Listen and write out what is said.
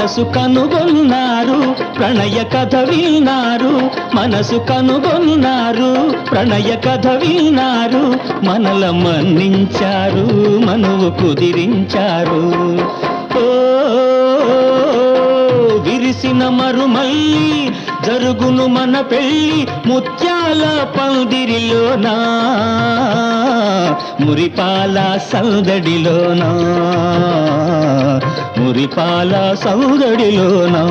మనసు కనుగొన్నారు ప్రణయ కథ విన్నారు మనసు కనుగొన్నారు ప్రణయ కథ విన్నారు మనల మన్నించారు మనువు కుదిరించారు ఓ విరిసిన మరుమల్లి జరుగును మన పెళ్ళి ముత్యాల పందిరిలోనా మురిపాల సందడిలోనా మురిపాల సందడిలోనా